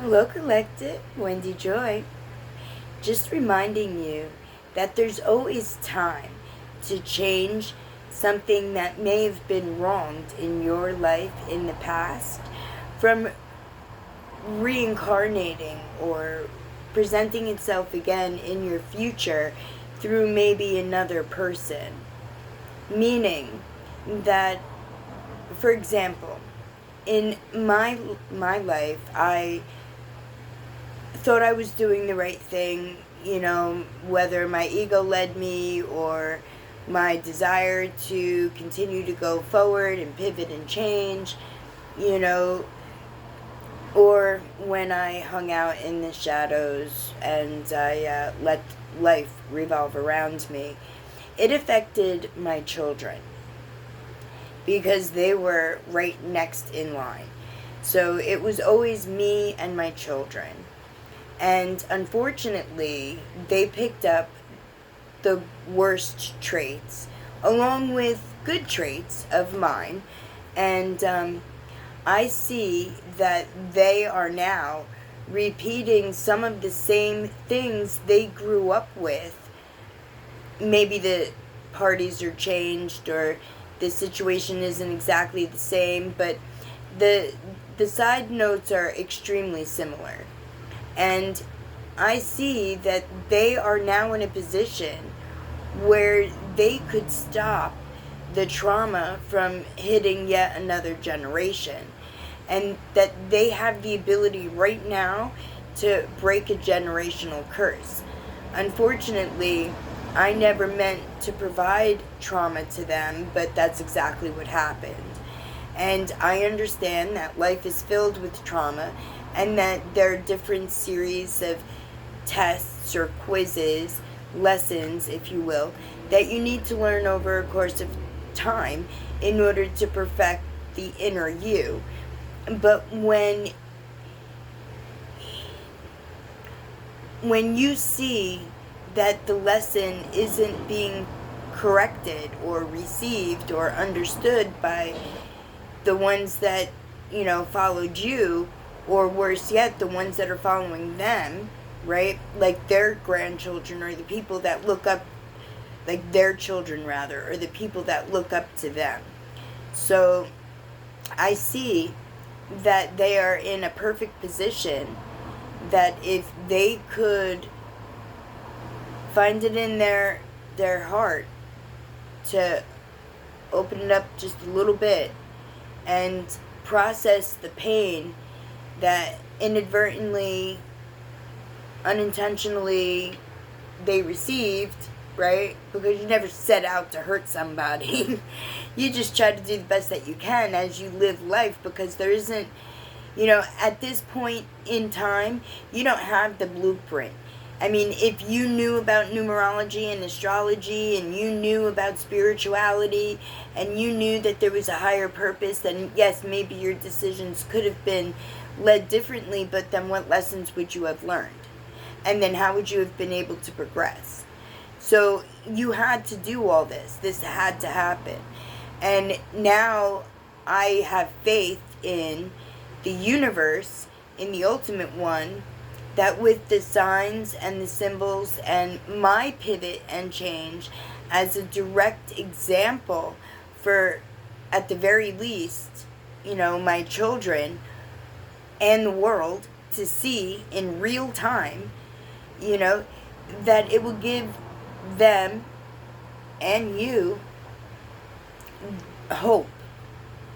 Hello, Collective. Wendy Joy. Just reminding you that there's always time to change something that may have been wronged in your life in the past from reincarnating or presenting itself again in your future through maybe another person. Meaning that, for example, in my life, I thought I was doing the right thing, whether my ego led me or my desire to continue to go forward and pivot and change, you know, or when I hung out in the shadows and I let life revolve around me. It affected my children because they were right next in line. So it was always me and my children. And unfortunately, they picked up the worst traits along with good traits of mine. And I see that they are now repeating some of the same things they grew up with. Maybe the parties are changed or the situation isn't exactly the same, but the the side notes are extremely similar. And I see that they are now in a position where they could stop the trauma from hitting yet another generation. And that they have the ability right now to break a generational curse. Unfortunately, I never meant to provide trauma to them, but that's exactly what happened. And I understand that life is filled with trauma and that there are different series of tests or quizzes, lessons, if you will, that you need to learn over a course of time in order to perfect the inner you. But when you see that the lesson isn't being corrected or received or understood by the ones that, followed you, or worse yet, the ones that are following them, right? Like their grandchildren or the people that look up, like their children rather, or the people that look up to them. So I see that they are in a perfect position that if they could find it in their heart to open it up just a little bit and process the pain that inadvertently, unintentionally they received, right? Because you never set out to hurt somebody. You just try to do the best that you can as you live life, because there isn't, at this point in time, you don't have the blueprint. I mean, if you knew about numerology and astrology and you knew about spirituality and you knew that there was a higher purpose, then yes, maybe your decisions could have been led differently, but then what lessons would you have learned? And then how would you have been able to progress? So you had to do all this. This had to happen. And now I have faith in the universe, in the ultimate one, that with the signs and the symbols and my pivot and change as a direct example for, at the very least, my children and the world to see in real time, that it will give them and you hope,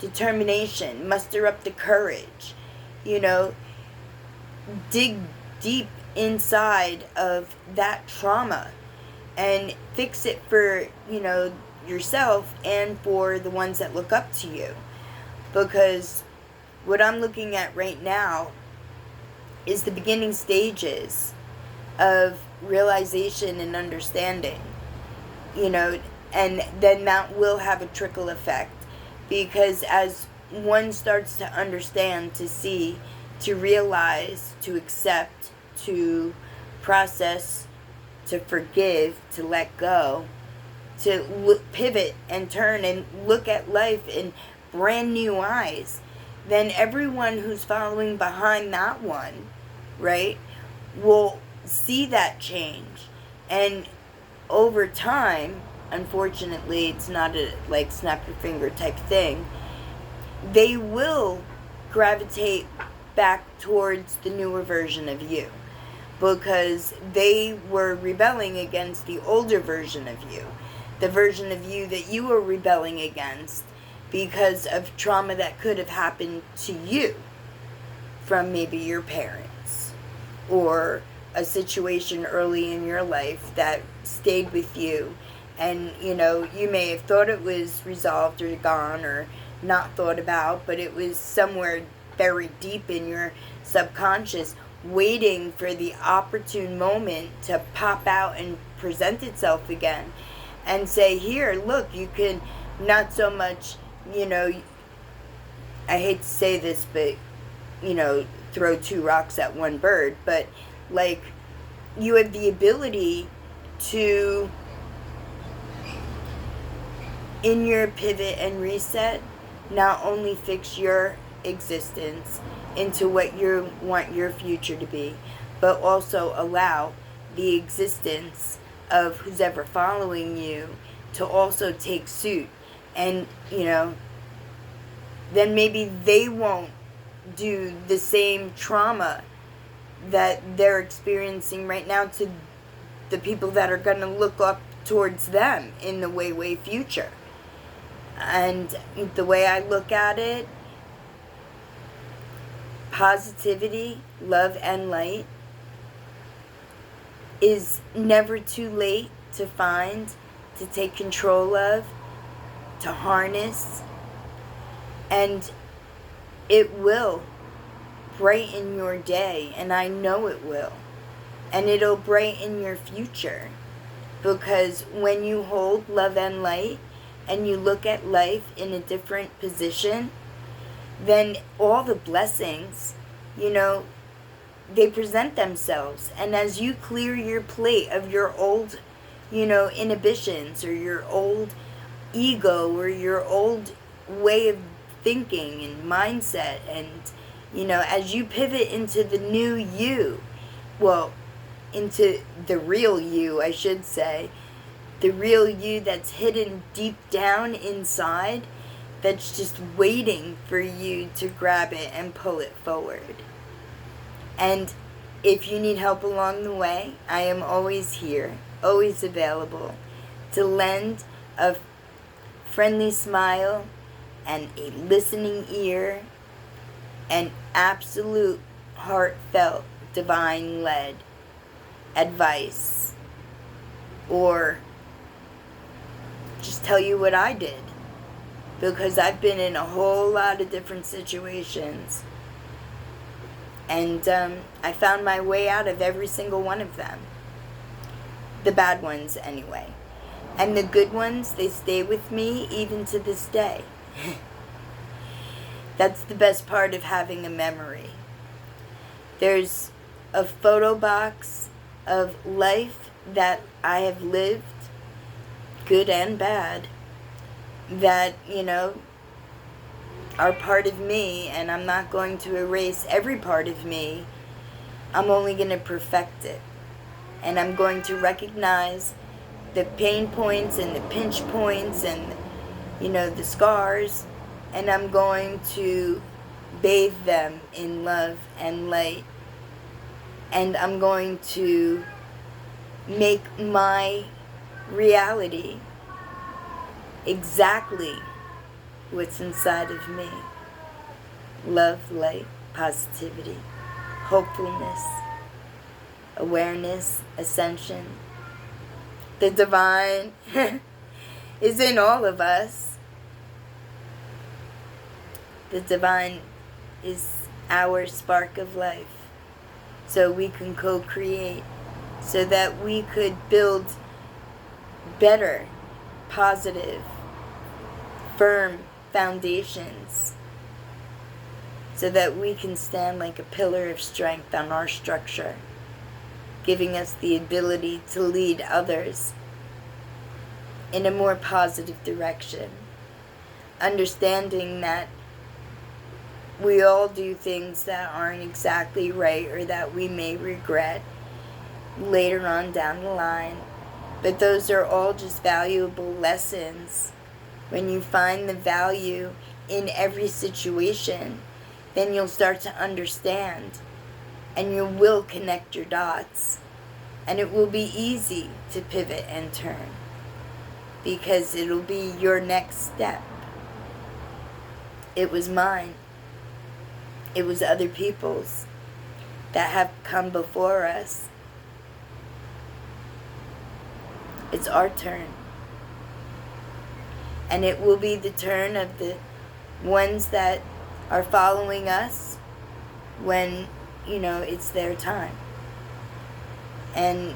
determination, muster up the courage, dig deep inside of that trauma and fix it for, yourself and for the ones that look up to you. Because what I'm looking at right now is the beginning stages of realization and understanding, and then that will have a trickle effect, because as one starts to understand, to see, to realize, to accept, to process, to forgive, to let go, to pivot and turn and look at life in brand new eyes, then everyone who's following behind that one, right, will see that change. And over time, unfortunately, it's not a like snap your finger type thing, they will gravitate back towards the newer version of you because they were rebelling against the older version of you, the version of you that you were rebelling against because of trauma that could have happened to you from maybe your parents or a situation early in your life that stayed with you, and you may have thought it was resolved or gone or not thought about, but it was somewhere buried deep in your subconscious waiting for the opportune moment to pop out and present itself again and say, here, look, you can not so much, I hate to say this, but throw two rocks at one bird, but like you have the ability to, in your pivot and reset, not only fix your existence into what you want your future to be, but also allow the existence of who's ever following you to also take suit. And, then maybe they won't do the same trauma that they're experiencing right now to the people that are going to look up towards them in the way future. And the way I look at it, positivity, love, and light is never too late to find, to take control of, to harness, and it will brighten your day, and I know it will. And it'll brighten your future, because when you hold love and light and you look at life in a different position, then all the blessings, they present themselves. And as you clear your plate of your old, inhibitions or your old ego or your old way of thinking and mindset, and, as you pivot into the new you, well, into the real you, I should say, the real you that's hidden deep down inside, that's just waiting for you to grab it and pull it forward. And if you need help along the way, I am always here, always available to lend a friendly smile and a listening ear and absolute heartfelt divine-led advice, or just tell you what I did, because I've been in a whole lot of different situations, and I found my way out of every single one of them. The bad ones, anyway. And the good ones, they stay with me even to this day. That's the best part of having a memory. There's a photo box of life that I have lived, good and bad, that, are part of me, and I'm not going to erase every part of me. I'm only going to perfect it. And I'm going to recognize the pain points and the pinch points and, the scars, and I'm going to bathe them in love and light. And I'm going to make my reality exactly what's inside of me. Love, light, positivity, hopefulness, awareness, ascension. The divine is in all of us. The divine is our spark of life, so we can co-create, so that we could build better, positive, firm foundations, so that we can stand like a pillar of strength on our structure, giving us the ability to lead others in a more positive direction, understanding that we all do things that aren't exactly right or that we may regret later on down the line. But those are all just valuable lessons. When you find the value in every situation, then you'll start to understand and you will connect your dots. And it will be easy to pivot and turn because it'll be your next step. It was mine. It was other people's that have come before us. It's our turn. And it will be the turn of the ones that are following us when, it's their time. And,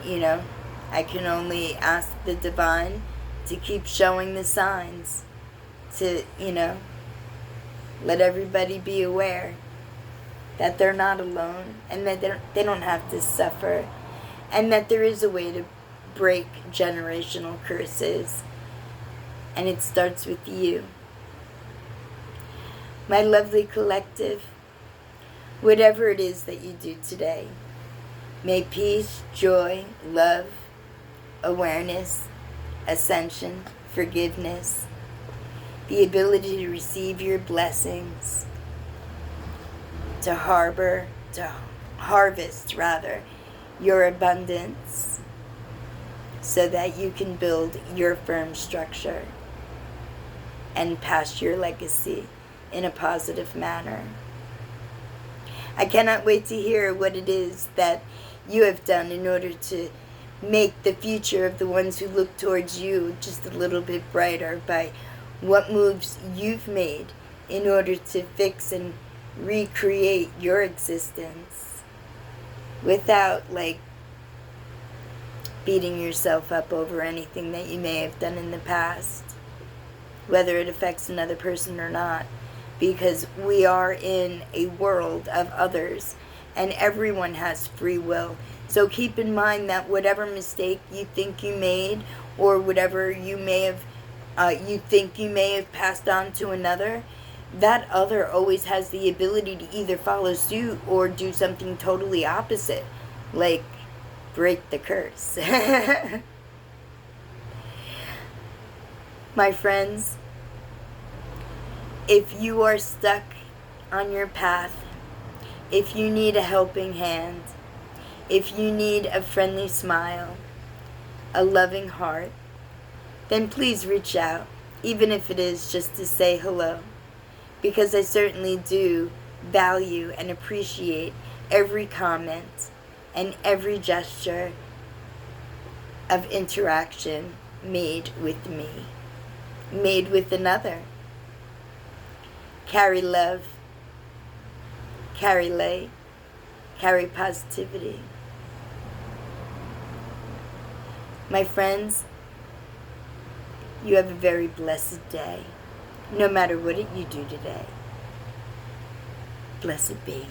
I can only ask the divine to keep showing the signs, to, let everybody be aware that they're not alone and that they don't have to suffer, and that there is a way to break generational curses, and it starts with you. My lovely collective, whatever it is that you do today, may peace, joy, love, awareness, ascension, forgiveness, the ability to receive your blessings, to harvest your abundance, so that you can build your firm structure and pass your legacy in a positive manner. I cannot wait to hear what it is that you have done in order to make the future of the ones who look towards you just a little bit brighter by what moves you've made in order to fix and recreate your existence without beating yourself up over anything that you may have done in the past, whether it affects another person or not, because we are in a world of others and everyone has free will. So keep in mind that whatever mistake you think you made, or whatever you think you may have passed on to another, that other always has the ability to either follow suit or do something totally opposite, like break the curse. My friends, if you are stuck on your path, if you need a helping hand, if you need a friendly smile, a loving heart, then please reach out, even if it is just to say hello, because I certainly do value and appreciate every comment and every gesture of interaction made with me, made with another. Carry love, carry light, carry positivity. My friends, you have a very blessed day, no matter what you do today. Blessed be.